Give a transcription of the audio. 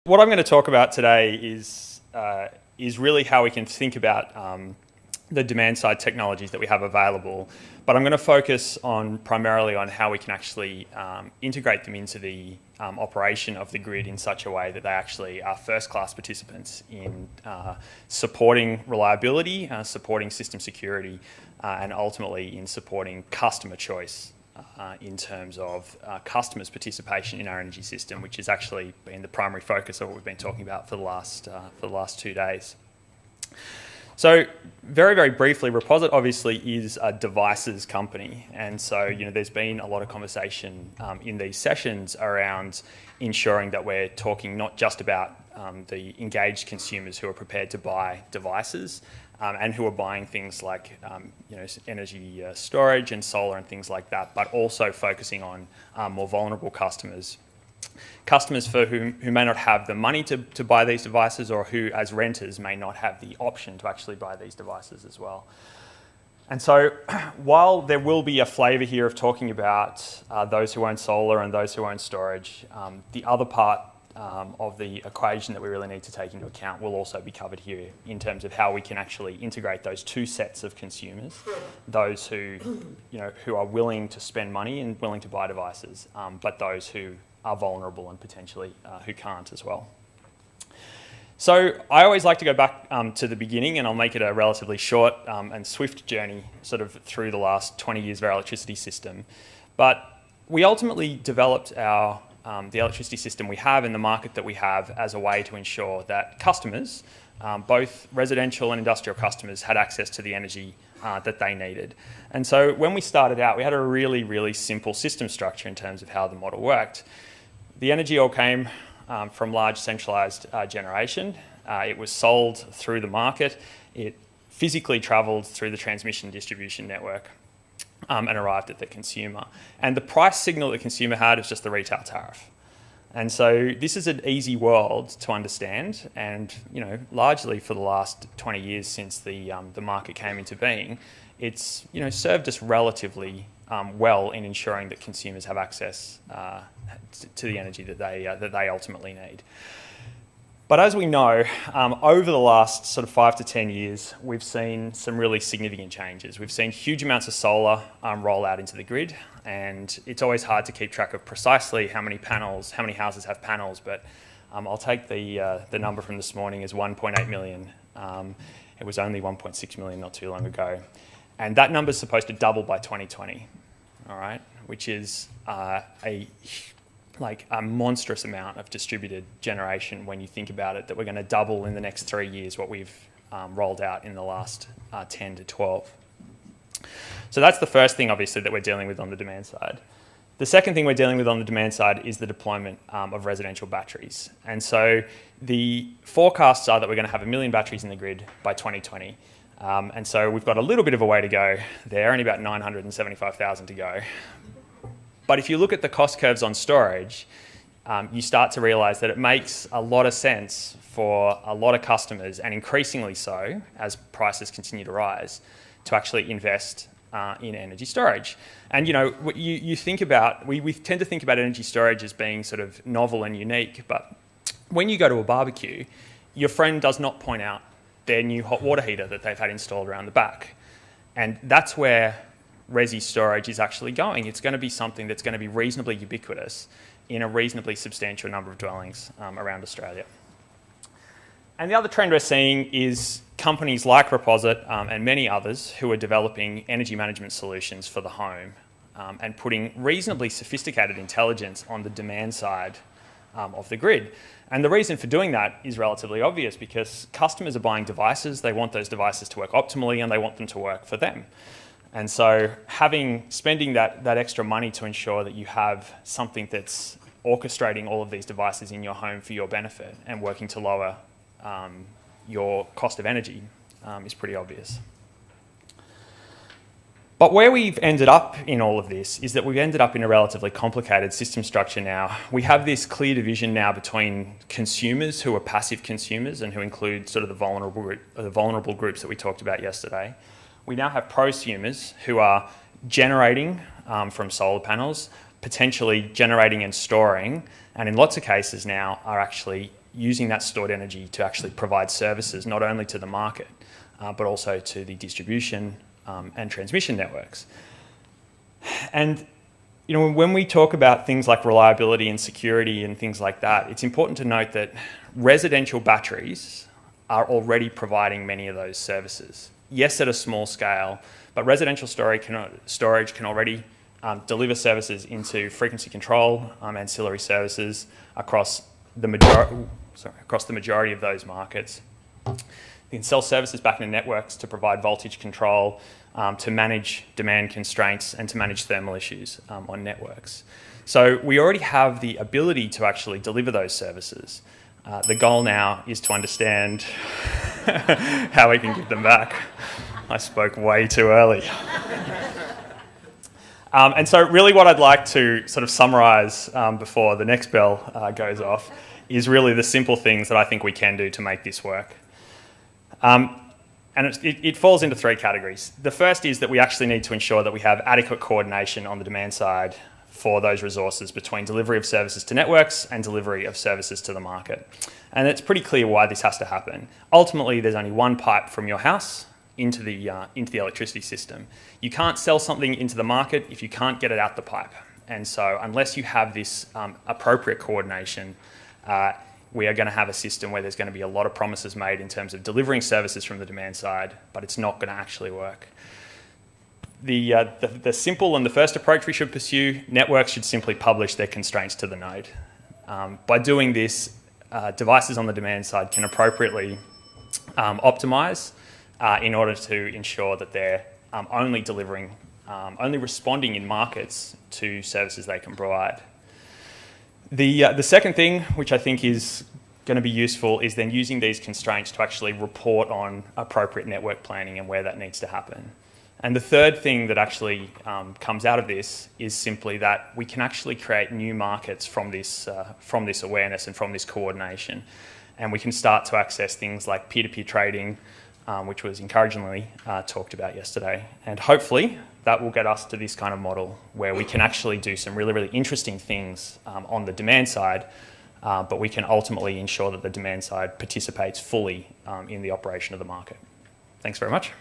What I'm going to talk about today is really how we can think about the demand side technologies that we have available, but I'm going to focus primarily on how we can actually integrate them into the operation of the grid in such a way that they actually are first-class participants in supporting reliability, supporting system security, and ultimately in supporting customer choice. In terms of customers' participation in our energy system, which has actually been the primary focus of what we've been talking about for the last 2 days. So very, very briefly, Reposit obviously is a devices company, and so there's been a lot of conversation in these sessions around ensuring that we're talking not just about the engaged consumers who are prepared to buy devices, and who are buying things like energy storage and solar and things like that, but also focusing on more vulnerable customers for who may not have the money to buy these devices, or who as renters may not have the option to actually buy these devices as well. And so while there will be a flavour here of talking about those who own solar and those who own storage, the other part of the equation that we really need to take into account will also be covered here in terms of how we can actually integrate those two sets of consumers, those who are willing to spend money and willing to buy devices, but those who are vulnerable and potentially who can't as well. So I always like to go back to the beginning, and I'll make it a relatively short and swift journey sort of through the last 20 years of our electricity system. But we ultimately developed the electricity system we have in the market that we have as a way to ensure that customers, both residential and industrial customers, had access to the energy that they needed. And so when we started out, we had a really, really simple system structure in terms of how the model worked. The energy all came from large centralised generation. It was sold through the market. It physically travelled through the transmission and distribution network and arrived at the consumer. And the price signal the consumer had was just the retail tariff. And so this is an easy world to understand, and largely for the last 20 years since the market came into being, it's served us relatively well in ensuring that consumers have access to the energy that they ultimately need. But as we know, over the last sort of 5 to 10 years, we've seen some really significant changes. We've seen huge amounts of solar roll out into the grid, and it's always hard to keep track of precisely how many houses have panels, but I'll take the number from this morning as 1.8 million. It was only 1.6 million not too long ago. And that number is supposed to double by 2020, all right, which is a monstrous amount of distributed generation when you think about it, that we're going to double in the next 3 years what we've rolled out in the last 10 to 12. So that's the first thing, obviously, that we're dealing with on the demand side. The second thing we're dealing with on the demand side is the deployment of residential batteries. And so the forecasts are that we're going to have 1 million batteries in the grid by 2020. And so we've got a little bit of a way to go there, only about 975,000 to go. But if you look at the cost curves on storage, you start to realise that it makes a lot of sense for a lot of customers, and increasingly so as prices continue to rise, to actually invest in energy storage. And you think about, we tend to think about energy storage as being sort of novel and unique, but when you go to a barbecue, your friend does not point out their new hot water heater that they've had installed around the back. And that's where resi storage is actually going. It's going to be something that's going to be reasonably ubiquitous in a reasonably substantial number of dwellings around Australia. And the other trend we're seeing is companies like Reposit and many others who are developing energy management solutions for the home and putting reasonably sophisticated intelligence on the demand side of the grid. And the reason for doing that is relatively obvious, because customers are buying devices, they want those devices to work optimally, and they want them to work for them. And so spending that extra money to ensure that you have something that's orchestrating all of these devices in your home for your benefit and working to lower your cost of energy is pretty obvious. But where we've ended up in all of this is that we've ended up in a relatively complicated system structure now. We have this clear division now between consumers who are passive consumers and who include sort of the vulnerable groups that we talked about yesterday. We now have prosumers who are generating from solar panels, potentially generating and storing, and in lots of cases now are actually using that stored energy to actually provide services not only to the market, but also to the distribution and transmission networks. And when we talk about things like reliability and security and things like that, it's important to note that residential batteries are already providing many of those services. Yes, at a small scale, but residential storage can already deliver services into frequency control, ancillary services across the majority of those markets. You can sell services back into networks to provide voltage control, to manage demand constraints and to manage thermal issues on networks. So we already have the ability to actually deliver those services. The goal now is to understand how we can give them back. I spoke way too early. And so really what I'd like to sort of summarise before the next bell goes off is really the simple things that I think we can do to make this work. And it falls into three categories. The first is that we actually need to ensure that we have adequate coordination on the demand side for those resources between delivery of services to networks and delivery of services to the market. And it's pretty clear why this has to happen. Ultimately, there's only one pipe from your house into the electricity system. You can't sell something into the market if you can't get it out the pipe. And so unless you have this appropriate coordination, we are going to have a system where there's going to be a lot of promises made in terms of delivering services from the demand side, but it's not going to actually work. The simple and the first approach we should pursue, networks should simply publish their constraints to the node. By doing this, devices on the demand side can appropriately optimize in order to ensure that they're only responding in markets to services they can provide. The second thing, which I think is going to be useful, is then using these constraints to actually report on appropriate network planning and where that needs to happen. And the third thing that actually comes out of this is simply that we can actually create new markets from this awareness and from this coordination. And we can start to access things like peer-to-peer trading, which was encouragingly talked about yesterday. And hopefully that will get us to this kind of model where we can actually do some really, really interesting things on the demand side, but we can ultimately ensure that the demand side participates fully in the operation of the market. Thanks very much.